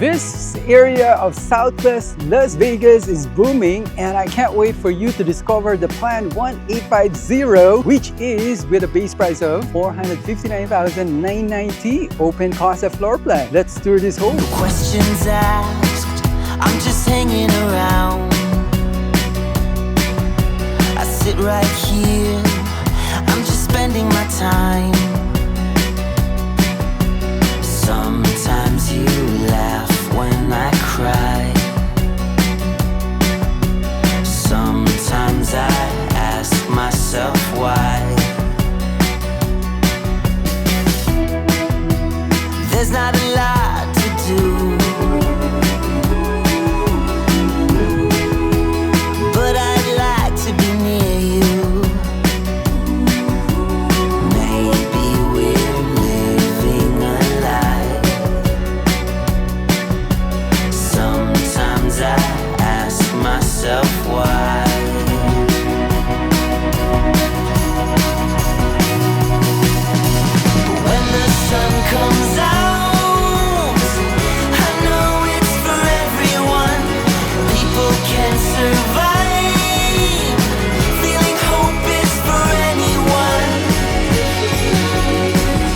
This area of Southwest Las Vegas is booming, and I can't wait for you to discover the Plan 1850, which is with a base price of $459,990, open concept floor plan. Let's tour this home. No questions asked, I'm just hanging around. I sit right here, I'm just spending my time. Sometimes you laugh when I cry. Sometimes I ask myself why. There's not a lot to do, but I'd like to be near you. Maybe we're living a lie. Sometimes I ask myself why. But when the sun comes out, I know it's for everyone. People can survive. Feeling hope is for anyone.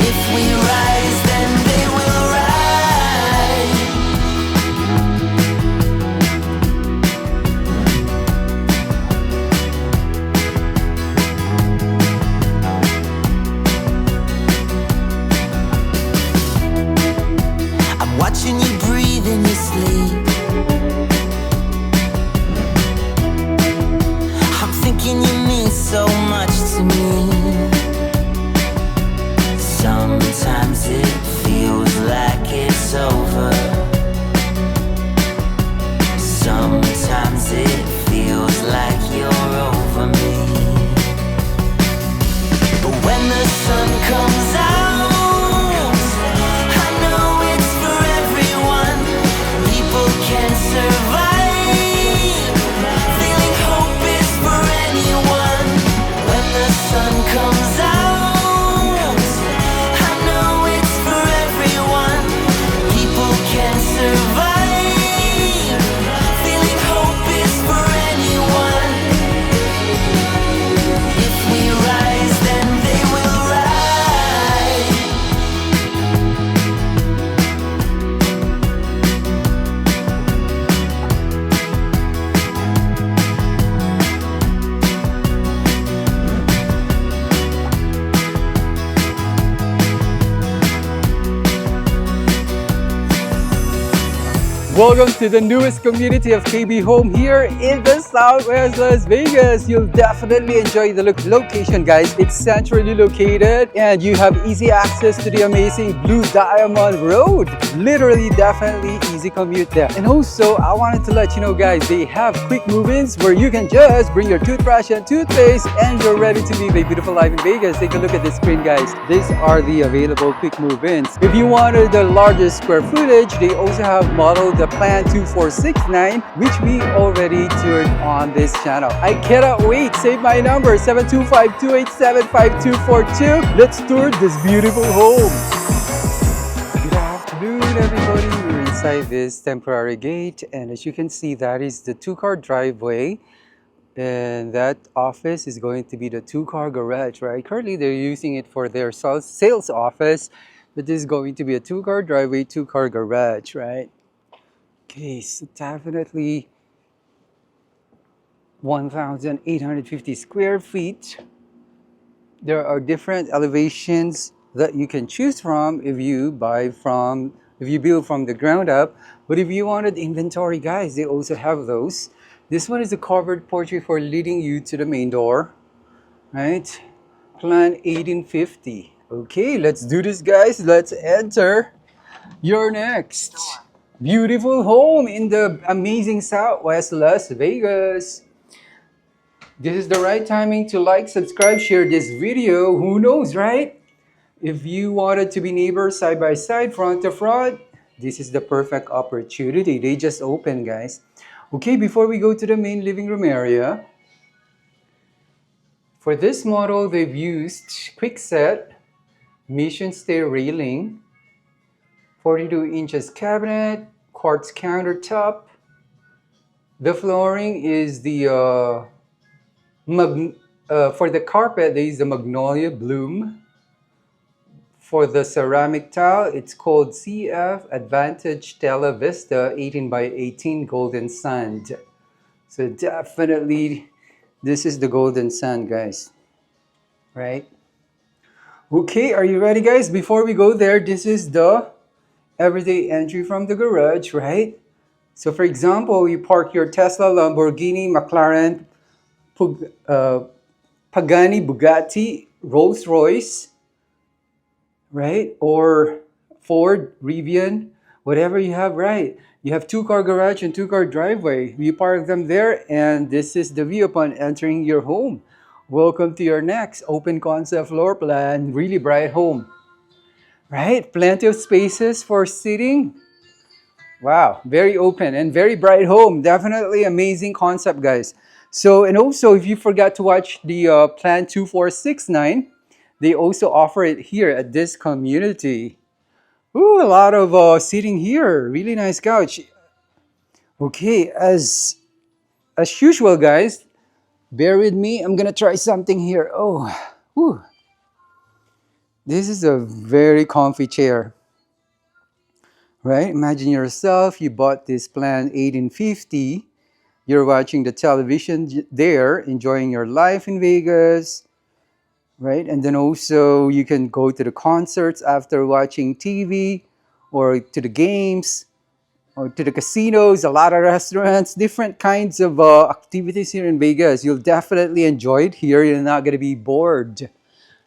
If we rise, then they will rise. I'm watching you breathe in your sleep. I'm thinking you mean so much to me. Sometimes it feels like it's over. Sometimes it feels like you're over me. But when the sun comes out, I know it's for everyone. People can survive. Feeling hope is for anyone. When the sun comes out, I know it's for everyone. People can survive. Feeling hope is for anyone. If we rise, then they will rise. Welcome to the newest community of KB Home here in the Southwest Las Vegas. You'll definitely enjoy the location, guys. It's centrally located and you have easy access to the amazing Blue Diamond Road. Literally, definitely easy commute there. And also, I wanted to let you know, guys, they have quick move-ins where you can just bring your toothbrush and toothpaste and you're ready to live a beautiful life in Vegas. Take a look at the screen, guys. These are the available quick move-ins. If you wanted the largest square footage, they also have modeled the Plan 2469, which we already toured on this channel. I cannot wait. Save my number, 725-287-5242. Let's tour this beautiful home. Good afternoon, everybody. We're inside this temporary gate, and as you can see, that is the two-car driveway. And that office is going to be the two-car garage, right? Currently, they're using it for their sales office, but this is going to be a two-car driveway, two-car garage, right? Okay, so definitely 1,850 square feet. There are different elevations that you can choose from if you build from the ground up. But if you wanted inventory, guys, they also have those. This one is a covered porch for leading you to the main door, right? Plan 1850. Okay, let's do this, guys. Let's enter. You're next. Beautiful home in the amazing Southwest Las Vegas. This is the right timing to like, subscribe, share this video. Who knows, right? If you wanted to be neighbors side by side, front to front, this is the perfect opportunity. They just opened, guys. Okay, before we go to the main living room area, for this model, they've used quickset, mission stair railing, 42 inches cabinet, quartz countertop. The flooring is the for the carpet, there is the magnolia bloom. For the ceramic tile, it's called CF Advantage Stella Vista 18 by 18 Golden Sand. So definitely, this is the golden sand, guys. Right? Okay, are you ready, guys? Before we go there, this is the everyday entry from the garage, right? So for example, you park your Tesla, Lamborghini, McLaren, Pagani, Bugatti, Rolls Royce, right? Or Ford, Rivian, whatever you have, right? You have two-car garage and two-car driveway. You park them there, and this is the view upon entering your home. Welcome to your next open concept floor plan, really bright home. Right? Plenty of spaces for sitting. Wow, very open and very bright home. Definitely amazing concept, guys. So, and also, if you forgot to watch the Plan 2469, they also offer it here at this community. Ooh, a lot of seating here. Really nice couch. Okay, as usual, guys, bear with me. I'm gonna try something here. Oh, whew. This is a very comfy chair. Right? Imagine yourself, you bought this plan 1850. You're watching the television there, enjoying your life in Vegas, right? And then also you can go to the concerts after watching TV, or to the games, or to the casinos, a lot of restaurants, different kinds of activities here in Vegas. You'll definitely enjoy it here. You're not going to be bored.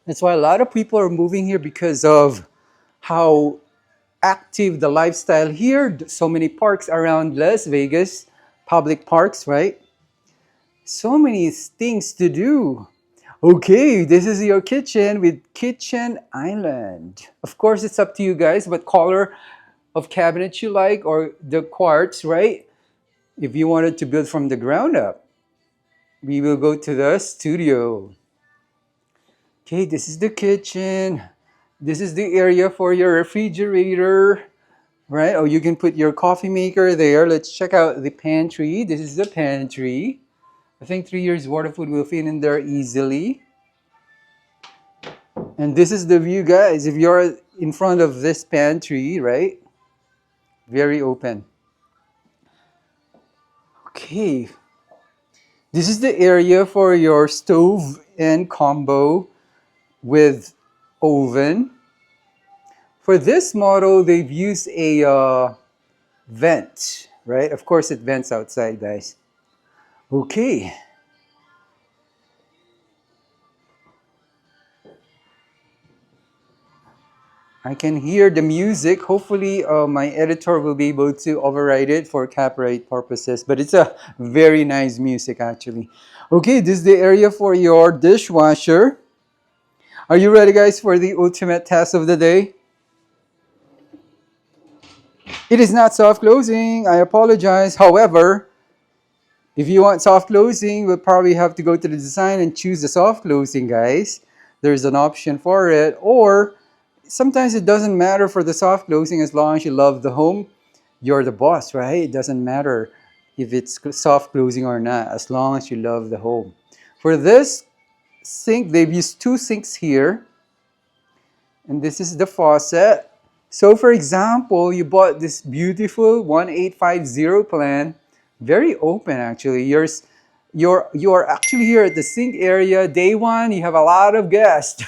That's why a lot of people are moving here, because of how active the lifestyle here. So many parks around Las Vegas, public parks, right? So many things to do. Okay, this is your kitchen with kitchen island. Of course, it's up to you guys what color of cabinet you like, or the quartz, right? If you wanted to build from the ground up, we will go to the studio. Okay, this is the kitchen. This is the area for your refrigerator, right? Or you can put your coffee maker there. Let's check out the pantry. This is the pantry. I think 3 years worth of food will fit in there easily. And this is the view, guys. If you're in front of this pantry, right? Very open. Okay. This is the area for your stove and combo with oven. For this model, they've used a vent, right? Of course, it vents outside, guys. Okay. I can hear the music. Hopefully, my editor will be able to override it for copyright purposes. But it's a very nice music, actually. Okay, this is the area for your dishwasher. Are you ready, guys, for the ultimate test of the day? It is not soft closing. I apologize. However, if you want soft closing, we'll probably have to go to the design and choose the soft closing, guys. There's an option for it. Or sometimes it doesn't matter for the soft closing, as long as you love the home. You're the boss, right? It doesn't matter if it's soft closing or not, as long as you love the home. For this sink, they've used two sinks here. And this is the faucet. So for example, you bought this beautiful 1850 plan. Very open, actually. You're actually here at the sink area. Day one, you have a lot of guests.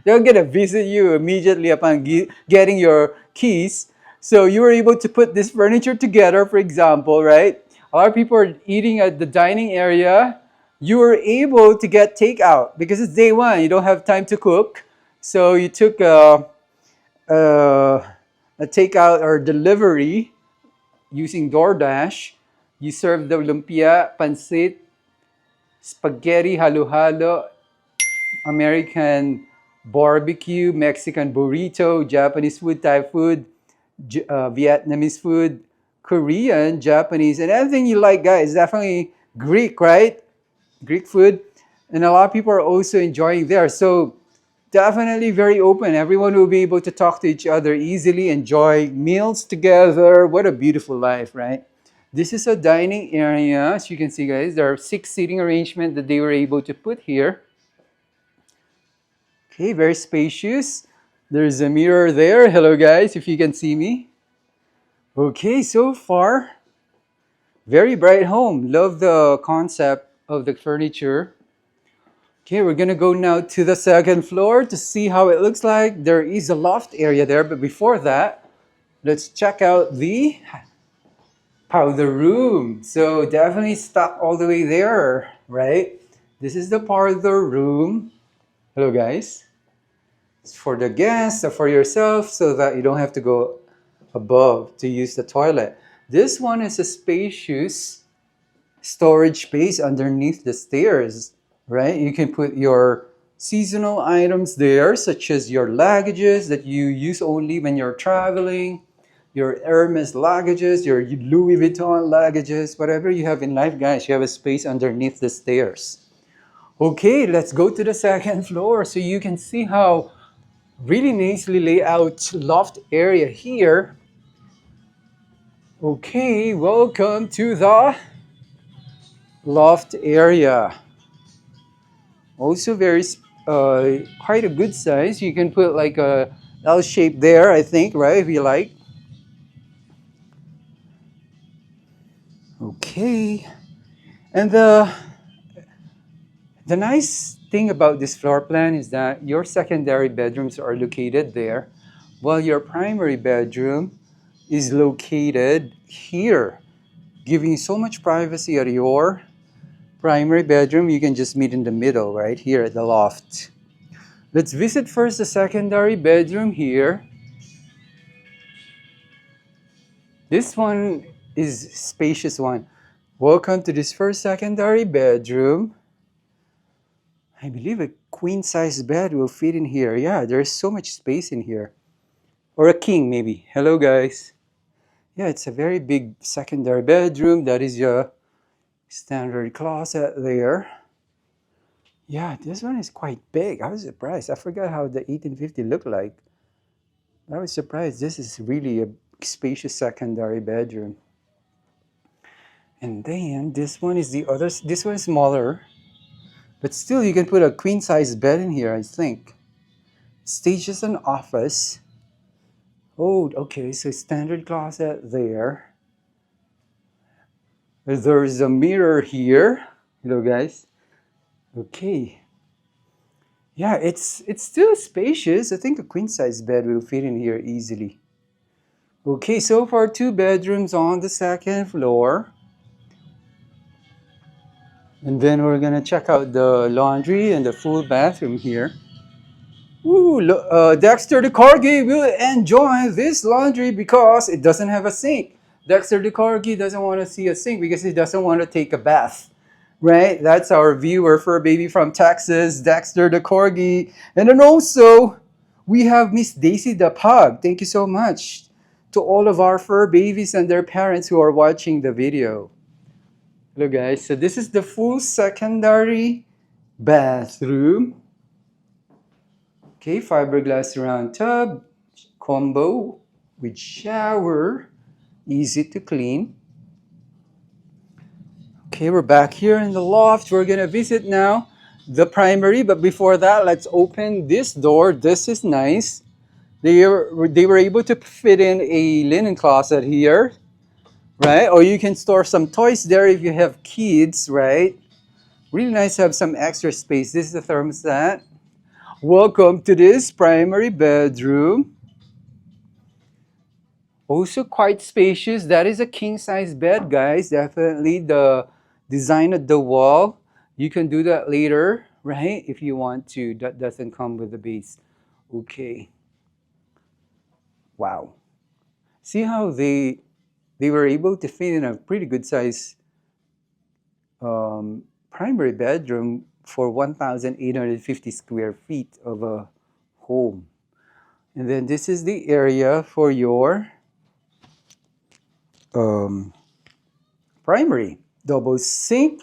They're gonna visit you immediately upon getting your keys. So you were able to put this furniture together, for example, right? A lot of people are eating at the dining area. You were able to get takeout because it's day one. You don't have time to cook. So you took a takeout or delivery using DoorDash. You serve the lumpia, pancit, spaghetti, halo-halo, American barbecue, Mexican burrito, Japanese food, Thai food, Vietnamese food, Korean, Japanese, and anything you like, guys. Definitely Greek, right? Greek food. And a lot of people are also enjoying there. So Definitely very open. Everyone will be able to talk to each other easily, enjoy meals together. What a beautiful life, right? This is a dining area. As you can see, guys, there are 6 seating arrangement that they were able to put here. Okay, very spacious. There's a mirror there. Hello, guys, if you can see me. Okay, so far, very bright home. Love the concept of the furniture. Okay, we're gonna go now to the second floor to see how it looks like. There is a loft area there, but before that, let's check out the powder room. So definitely stuck all the way there, right? This is the powder room. Hello, guys. It's for the guests or for yourself so that you don't have to go above to use the toilet. This one is a spacious storage space underneath the stairs, right? You can put your seasonal items there, such as your luggages that you use only when you're traveling, your Hermes luggages, your Louis Vuitton luggages, whatever you have in life, guys, you have a space underneath the stairs. Okay, let's go to the second floor so you can see how really nicely laid out loft area here. Okay, welcome to the loft area. Also very quite a good size. You can put like a L shape there, I think, right? If you like. Okay. And the nice thing about this floor plan is that your secondary bedrooms are located there, while your primary bedroom is located here, giving you so much privacy at your primary bedroom. You can just meet in the middle, right here at the loft. Let's visit first the secondary bedroom here. This one is spacious one. Welcome to this first secondary bedroom. I believe a queen size bed will fit in here. Yeah, there's so much space in here. Or a king maybe. Hello, guys. Yeah, it's a very big secondary bedroom. That is your standard closet there. Yeah, this one is quite big. I was surprised. I forgot how the 1850 looked like. I was surprised. This is really a spacious secondary bedroom. And then this one is the other. This one is smaller, but still you can put a queen size bed in here, I think. Stage as an office. Oh, okay. So standard closet there. There's a mirror here. Hello, guys. Okay. Yeah, it's still spacious. I think a queen size bed will fit in here easily. Okay, so far 2 bedrooms on the second floor. And then we're gonna check out the laundry and the full bathroom here. Ooh, Dexter the Corgi will enjoy this laundry because it doesn't have a sink. Dexter the Corgi doesn't want to see a sink because he doesn't want to take a bath. Right? That's our viewer fur baby from Texas, Dexter the Corgi. And then also, we have Miss Daisy the Pug. Thank you so much to all of our fur babies and their parents who are watching the video. Hello, guys. So this is the full secondary bathroom. Okay, fiberglass round tub, combo with shower, easy to clean. Okay, we're back here in the loft. We're gonna visit now the primary, but before that, let's open this door. This is nice. They were able to fit in a linen closet here, right? Or you can store some toys there if you have kids, right? Really nice to have some extra space. This is the thermostat. Welcome to this primary bedroom. Also quite spacious. That is a king size bed, guys. Definitely the design of the wall. You can do that later, right? If you want to. That doesn't come with the base. Okay. Wow. See how they were able to fit in a pretty good size primary bedroom for 1,850 square feet of a home. And then this is the area for your primary. Double sink.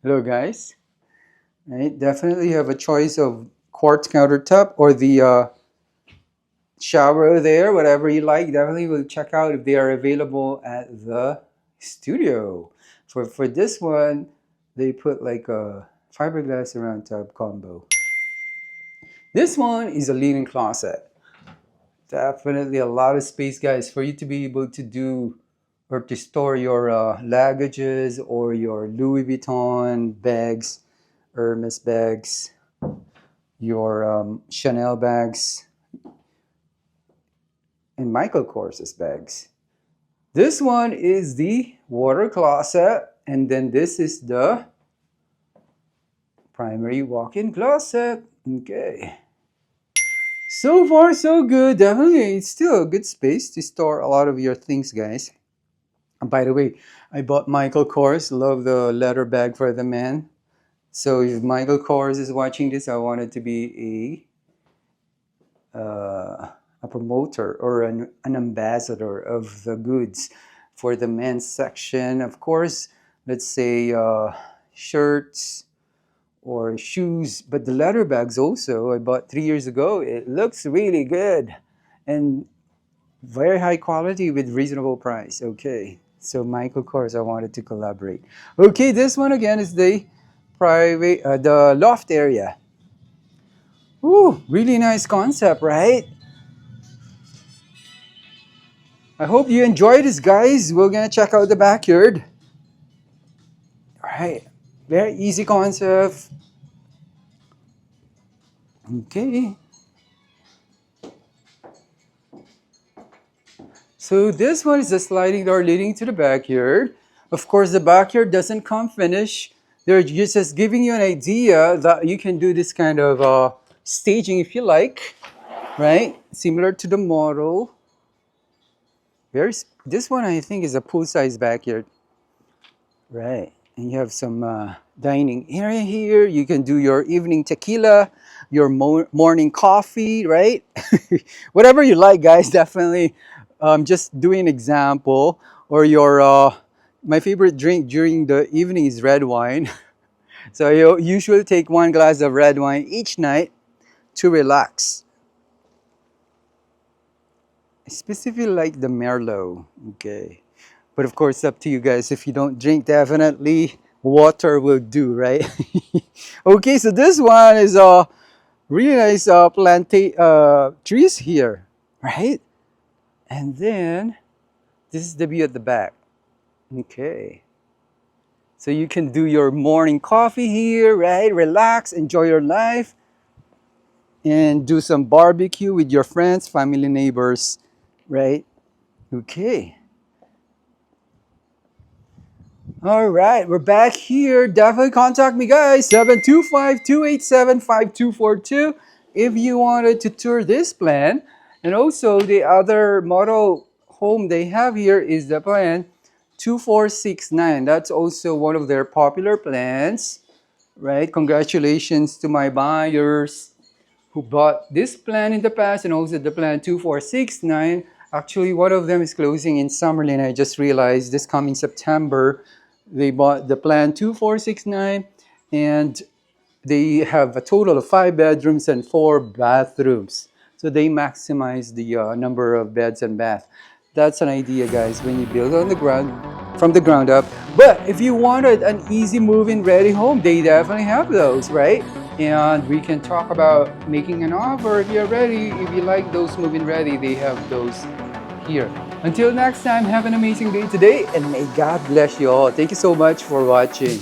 Hello, guys. Right? Definitely have a choice of quartz countertop or the shower there, whatever you like. Definitely will check out if they are available at the studio. For this one, they put like a fiberglass around tub combo. This one is a linen closet. Definitely a lot of space, guys, for you to be able to do or to store your luggages or your Louis Vuitton bags, Hermes bags, your Chanel bags, and Michael Kors's bags. This one is the water closet, and then this is the primary walk-in closet. Okay. So far, so good. Definitely, it's still a good space to store a lot of your things, guys. And by the way, I bought Michael Kors. Love the leather bag for the man. So if Michael Kors is watching this, I wanted to be a promoter or an ambassador of the goods for the men's section. Of course, let's say shirts or shoes, but the leather bags also I bought 3 years ago. It looks really good and very high quality with reasonable price. Okay, so Michael Kors, I wanted to collaborate. Okay, this one again is the private, the loft area. Ooh, really nice concept, right? I hope you enjoy this, guys. We're gonna check out the backyard. All right, very easy concept. Okay. So this one is the sliding door leading to the backyard. Of course, the backyard doesn't come finished. They're just giving you an idea that you can do this kind of staging if you like, right? Similar to the model. This one I think is a pool-sized backyard, right? And you have some dining area here. You can do your evening tequila, your morning coffee, right? Whatever you like, guys. Definitely. Just doing an example. Or your my favorite drink during the evening is red wine. So you usually take 1 glass of red wine each night to relax. I specifically like the Merlot. Okay. But of course, up to you guys. If you don't drink, definitely water will do, right? Okay, so this one is a really nice trees here, right? And then this is the view at the back. Okay. So you can do your morning coffee here, right? Relax, enjoy your life, and do some barbecue with your friends, family, neighbors, right? Okay. All right, we're back here. Definitely contact me, guys. 725-287-5242 if you wanted to tour this plan. And also the other model home they have here is the plan 2469. That's also one of their popular plans, right? Congratulations to my buyers who bought this plan in the past and also the plan 2469. Actually, one of them is closing in Summerlin. I just realized this coming September. They bought the plan 2469 and they have a total of 5 bedrooms and 4 bathrooms. So they maximize the number of beds and bath. That's an idea, guys, when you build on the ground, from the ground up. But if you wanted an easy move-in ready home, they definitely have those, right? And we can talk about making an offer if you're ready. If you like those move-in ready, they have those here. Until next time, have an amazing day today, and may God bless you all. Thank you so much for watching.